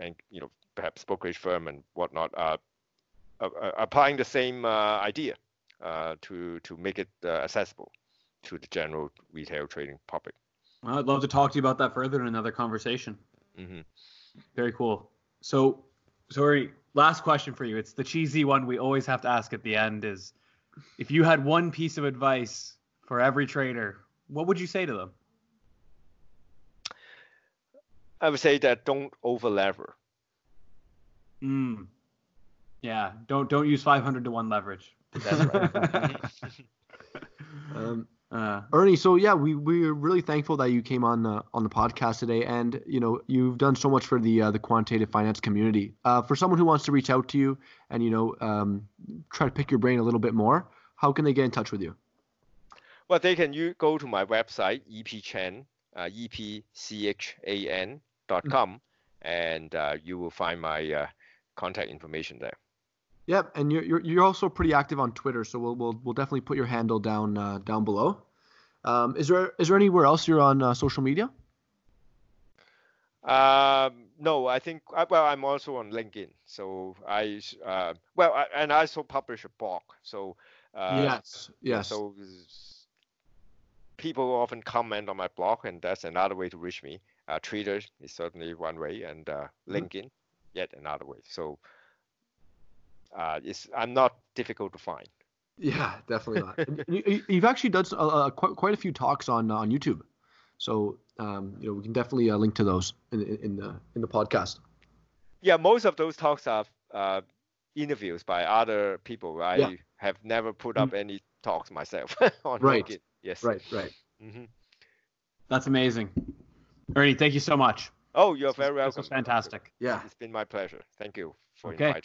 and perhaps brokerage firm and whatnot are applying the same idea to make it accessible to the general retail trading public. Well, I'd love to talk to you about that further in another conversation. Very cool. So, sorry, last question for you. It's the cheesy one we always have to ask at the end is, if you had one piece of advice for every trader, what would you say to them? I would say that don't over-lever. Yeah, don't use 500 to 1 leverage. That's right. Ernie, so yeah, we're really thankful that you came on the podcast today, and you've done so much for the quantitative finance community. For someone who wants to reach out to you and try to pick your brain a little bit more, how can they get in touch with you? Well, they can go to my website epchan, epchan.com, and you will find my contact information there. Yep, and you're also pretty active on Twitter, so we'll definitely put your handle down below. Is there anywhere else you're on social media? No, I think I'm also on LinkedIn. So I also publish a blog. So yes. So people often comment on my blog, and that's another way to reach me. Twitter is certainly one way, and LinkedIn yet another way. So I'm not difficult to find. Yeah, definitely not. You've actually done quite a few talks on YouTube, so we can definitely link to those in the podcast. Yeah, most of those talks are interviews by other people. I have never put up any talks myself on LinkedIn. Yes. Right. That's amazing. Ernie, thank you so much. Oh, you're very welcome. This was fantastic. Yeah. It's been my pleasure. Thank you for inviting me.